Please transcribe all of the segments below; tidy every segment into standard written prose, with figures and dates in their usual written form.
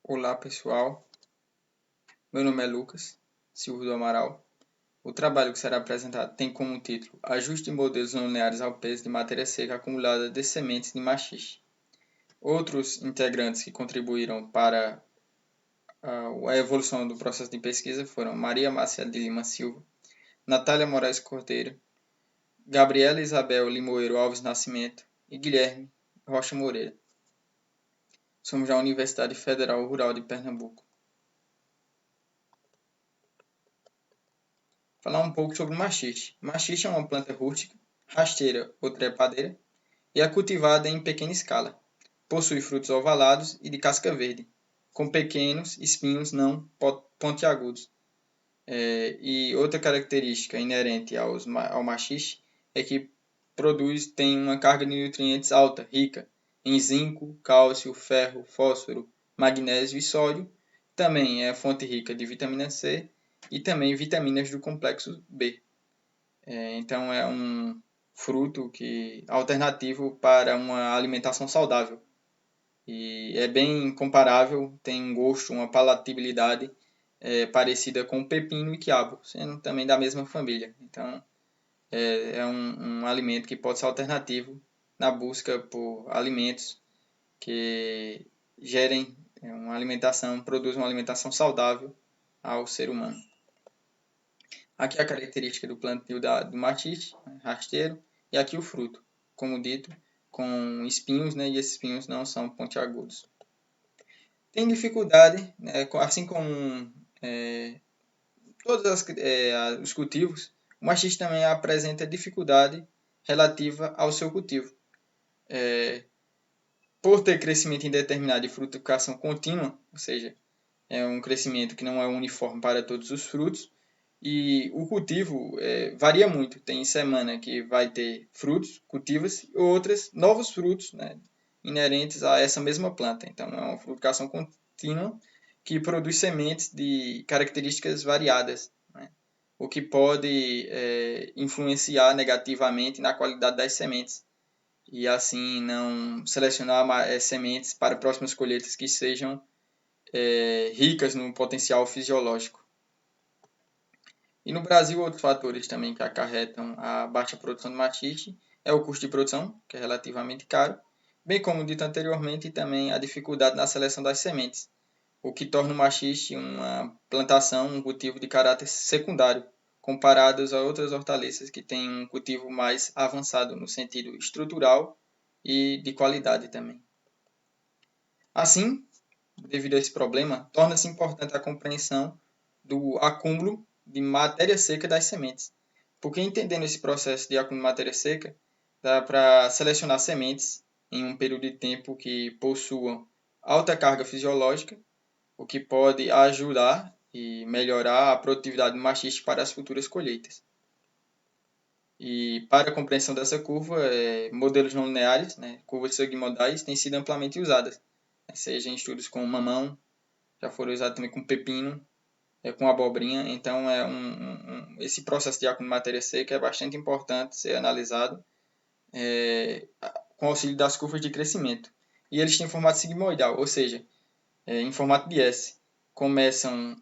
Olá pessoal, meu nome é Lucas Silva do Amaral. O trabalho que será apresentado tem como título Ajuste de modelos não lineares ao peso de matéria seca acumulada de sementes de machixe. Outros integrantes que contribuíram para a evolução do processo de pesquisa foram Maria Márcia de Lima Silva, Natália Moraes Cordeiro, Gabriela Isabel Limoeiro Alves Nascimento e Guilherme Rocha Moreira. Somos da Universidade Federal Rural de Pernambuco. Falar um pouco sobre o machixe. Machixe é uma planta rústica, rasteira ou trepadeira e é cultivada em pequena escala. Possui frutos ovalados e de casca verde, com pequenos espinhos não pontiagudos. E outra característica inerente ao machixe é que tem uma carga de nutrientes alta, rica em zinco, cálcio, ferro, fósforo, magnésio e sódio. Também é fonte rica de vitamina C e também vitaminas do complexo B. Então é um fruto alternativo para uma alimentação saudável. E é bem comparável, tem um gosto, uma palatabilidade parecida com pepino e quiabo, sendo também da mesma família. Então é um alimento que pode ser alternativo na busca por alimentos que gerem produzam uma alimentação saudável ao ser humano. Aqui a característica do plantio do machixe, rasteiro, e aqui o fruto, como dito, com espinhos, né, e esses espinhos não são pontiagudos. Tem dificuldade, né, assim como todos os cultivos, o machixe também apresenta dificuldade relativa ao seu cultivo. Por ter crescimento indeterminado e frutificação contínua, ou seja, é um crescimento que não é uniforme para todos os frutos, e o cultivo varia muito. Tem semana que vai ter frutos, cultivos, e outras novos frutos, né, inerentes a essa mesma planta. Então, é uma frutificação contínua que produz sementes de características variadas, né, o que pode influenciar negativamente na qualidade das sementes e assim não selecionar sementes para próximas colheitas que sejam ricas no potencial fisiológico. E no Brasil, outros fatores também que acarretam a baixa produção de machixe é o custo de produção, que é relativamente caro, bem como dito anteriormente, e também a dificuldade na seleção das sementes, o que torna o machixe uma plantação, um cultivo de caráter secundário, comparados a outras hortaliças que têm um cultivo mais avançado no sentido estrutural e de qualidade também. Assim, devido a esse problema, torna-se importante a compreensão do acúmulo de matéria seca das sementes. Porque entendendo esse processo de acúmulo de matéria seca, dá para selecionar sementes em um período de tempo que possuam alta carga fisiológica, o que pode ajudar e melhorar a produtividade do machixe para as futuras colheitas. E para a compreensão dessa curva, modelos não lineares, né, curvas segmodais, têm sido amplamente usadas, seja em estudos com mamão, já foram usados também com pepino, com abobrinha. Então, esse processo de acúmulo de matéria seca é bastante importante ser analisado com auxílio das curvas de crescimento. E eles têm formato sigmoidal, ou seja, em formato de S. Começam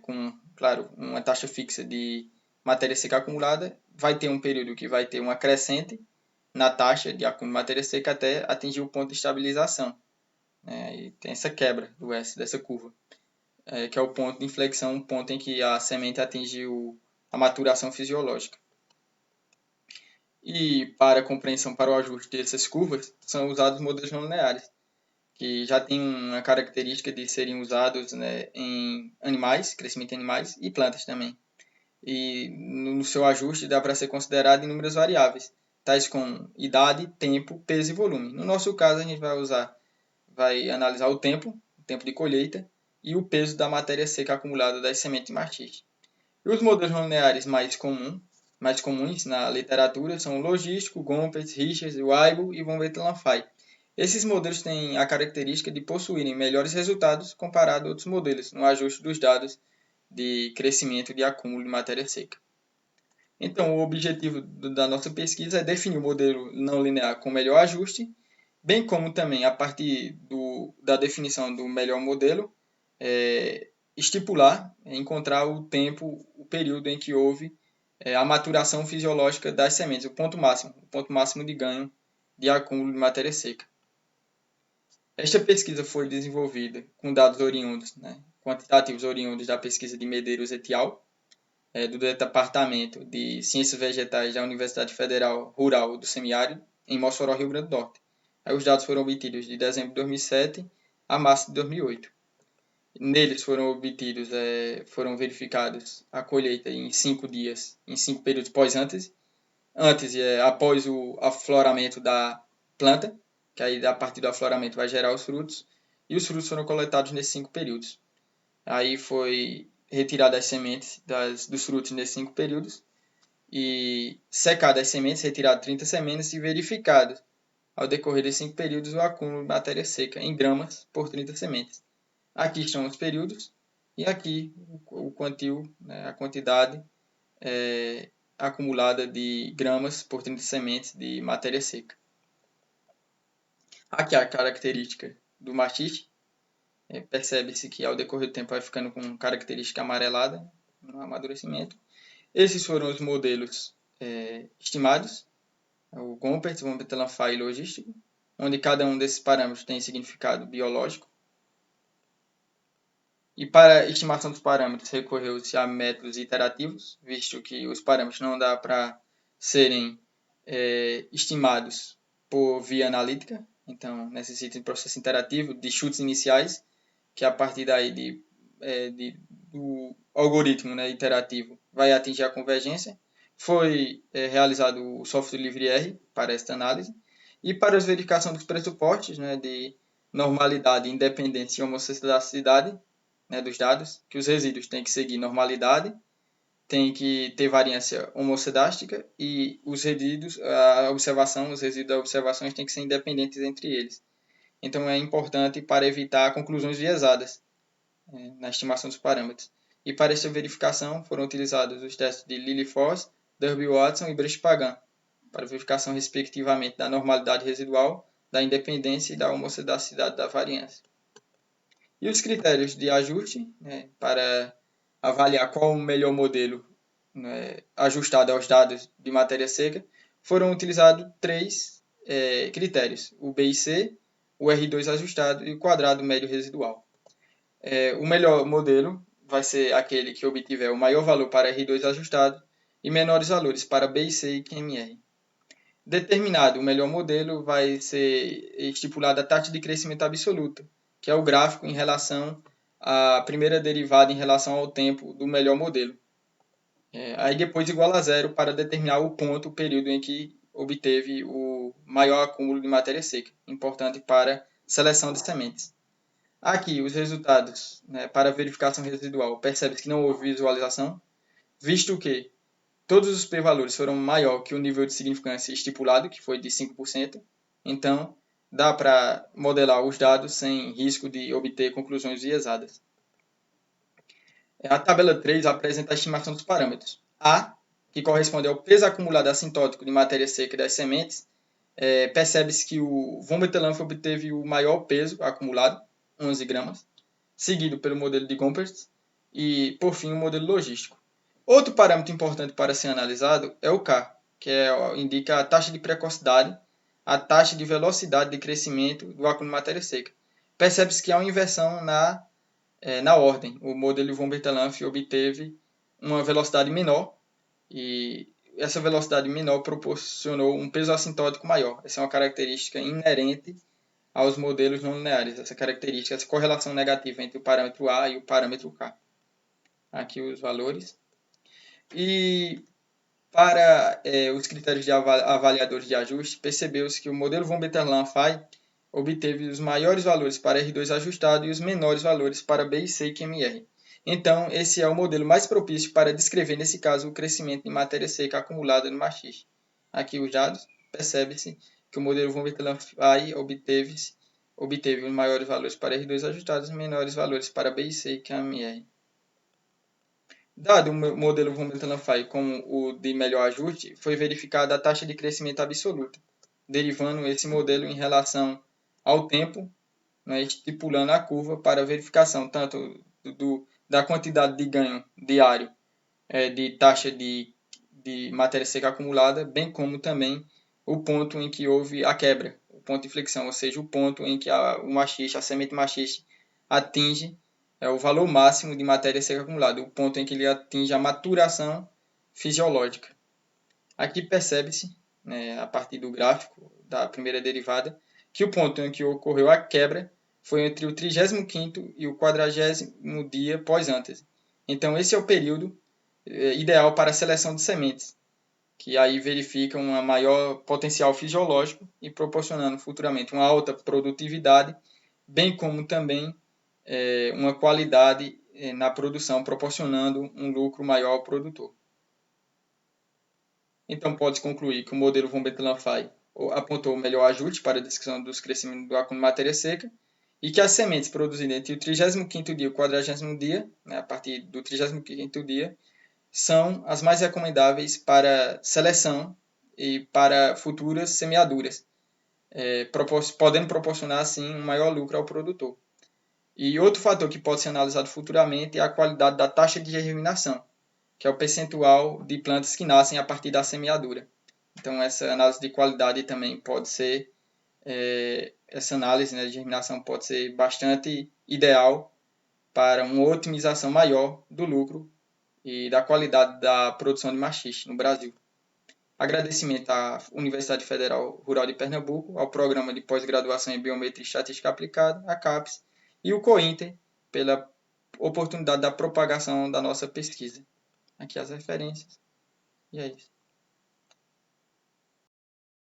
com, claro, uma taxa fixa de matéria seca acumulada, vai ter um período que vai ter uma crescente na taxa de acúmulo de matéria seca até atingir o ponto de estabilização. E tem essa quebra do S, dessa curva, que é o ponto de inflexão, um ponto em que a semente atinge a maturação fisiológica. E para a compreensão, para o ajuste dessas curvas, são usados modelos não lineares, que já têm uma característica de serem usados, né, em animais, crescimento em animais e plantas também. E no seu ajuste dá para ser considerado inúmeras variáveis, tais como idade, tempo, peso e volume. No nosso caso, a gente vai analisar o tempo de colheita, e o peso da matéria seca acumulada das sementes de machixe. E os modelos não lineares mais comuns na literatura são o logístico, Gompertz, Richards, Weibull e von Wetterlin-Fay. Esses modelos têm a característica de possuírem melhores resultados comparado a outros modelos no ajuste dos dados de crescimento de acúmulo de matéria seca. Então, o objetivo da nossa pesquisa é definir o modelo não linear com melhor ajuste bem como também a partir da definição do melhor modelo, estipular, encontrar o período em que houve a maturação fisiológica das sementes, o ponto máximo de ganho de acúmulo de matéria seca. Esta pesquisa foi desenvolvida com dados oriundos, quantitativos oriundos da pesquisa de Medeiros et al., do Departamento de Ciências Vegetais da Universidade Federal Rural do Semiárido, em Mossoró, Rio Grande do Norte. Os dados foram obtidos de dezembro de 2007 a março de 2008. Neles foram verificados a colheita em 5 dias, em 5 períodos pós-ântese, após o afloramento da planta, que aí a partir do afloramento vai gerar os frutos, e os frutos foram coletados nesses 5 períodos. Aí foi retirado as sementes dos frutos nesses 5 períodos, e secado as sementes, retirado 30 sementes e verificado, ao decorrer desses 5 períodos, o acúmulo de matéria seca em gramas por 30 sementes. Aqui estão os períodos, e aqui o quantio, a quantidade acumulada de gramas por 30 sementes de matéria seca. Aqui a característica do machiste. Percebe-se que ao decorrer do tempo vai ficando com característica amarelada no amadurecimento. Esses foram os modelos estimados, o Gompert, o Lanfay e logístico, onde cada um desses parâmetros tem significado biológico. E para a estimação dos parâmetros recorreu-se a métodos iterativos, visto que os parâmetros não dá para serem estimados por via analítica, então necessita de processo interativo, de chutes iniciais, que a partir daí do algoritmo iterativo vai atingir a convergência. Foi realizado o software livre R para esta análise. E para a verificação dos pressupostos de normalidade, independência e homocedacidade dos dados, que os resíduos têm que seguir normalidade, tem que ter variância homocedástica e os resíduos da observação têm que ser independentes entre eles. Então é importante para evitar conclusões viesadas na estimação dos parâmetros. E para esta verificação foram utilizados os testes de Lilliefors, Derby-Watson e Brecht-Pagan, para verificação respectivamente da normalidade residual, da independência e da homocedasticidade da variância. E os critérios de ajuste para avaliar qual o melhor modelo ajustado aos dados de matéria seca, foram utilizados 3 critérios, o B e C, o R2 ajustado e o quadrado médio residual. O melhor modelo vai ser aquele que obtiver o maior valor para R2 ajustado e menores valores para B e C e QMR. Determinado o melhor modelo, vai ser estipulada a taxa de crescimento absoluta, que é o gráfico em relação à primeira derivada em relação ao tempo do melhor modelo. Aí depois igual a zero para determinar o período em que obteve o maior acúmulo de matéria seca, importante para seleção de sementes. Aqui os resultados para verificação residual, percebe-se que não houve visualização, visto que todos os p-valores foram maior que o nível de significância estipulado, que foi de 5%, então dá para modelar os dados sem risco de obter conclusões viesadas. A tabela 3 apresenta a estimação dos parâmetros. A, que corresponde ao peso acumulado assintótico de matéria seca das sementes, percebe-se que o von Bertalanffy obteve o maior peso acumulado, 11 gramas, seguido pelo modelo de Gompert e, por fim, o modelo logístico. Outro parâmetro importante para ser analisado é o K, que indica a taxa de precocidade, a taxa de velocidade de crescimento do acúmulo de matéria seca. Percebe-se que há uma inversão na ordem. O modelo von Bertalanffy obteve uma velocidade menor e essa velocidade menor proporcionou um peso assintótico maior. Essa é uma característica inerente aos modelos não lineares, essa característica, essa correlação negativa entre o parâmetro A e o parâmetro K. Aqui os valores. E para os critérios de avaliadores de ajuste, percebeu-se que o modelo von Bertalanffy obteve os maiores valores para R2 ajustado e os menores valores para B e C e QMR. Então, esse é o modelo mais propício para descrever, nesse caso, o crescimento de matéria seca acumulada no machiste. Aqui os dados, percebe-se que o modelo von Bertalanffy obteve os maiores valores para R2 ajustados e menores valores para B e C e QMR. Dado o modelo von Bertalanffy como o de melhor ajuste, foi verificada a taxa de crescimento absoluta. derivando esse modelo em relação ao tempo, né, estipulando a curva para verificação tanto da quantidade de ganho diário de taxa de matéria seca acumulada, bem como também o ponto em que houve a quebra, o ponto de inflexão, ou seja, o ponto em que a semente machixe atinge o valor máximo de matéria seca acumulada, o ponto em que ele atinge a maturação fisiológica. Aqui percebe-se, né, a partir do gráfico da primeira derivada, que o ponto em que ocorreu a quebra foi entre o 35º e o 40º dia pós-ântese. Então, esse é o período ideal para a seleção de sementes, que aí verificam um maior potencial fisiológico e proporcionando futuramente uma alta produtividade, bem como também uma qualidade na produção, proporcionando um lucro maior ao produtor. Então, pode-se concluir que o modelo von Bettelanffy apontou o melhor ajuste para a descrição dos crescimentos do acúmulo de matéria seca e que as sementes produzidas entre o 35º dia e o 40º dia, né, a partir do 35º dia, são as mais recomendáveis para seleção e para futuras semeaduras, podendo proporcionar, assim, um maior lucro ao produtor. E outro fator que pode ser analisado futuramente é a qualidade da taxa de germinação, que é o percentual de plantas que nascem a partir da semeadura. Então, essa análise de qualidade também pode ser, essa análise, né, de germinação pode ser bastante ideal para uma otimização maior do lucro e da qualidade da produção de machixe no Brasil. Agradecimento à Universidade Federal Rural de Pernambuco, ao Programa de Pós-Graduação em Biometria e Estatística Aplicada, a CAPES, e o COINTER pela oportunidade da propagação da nossa pesquisa. Aqui as referências. E é isso.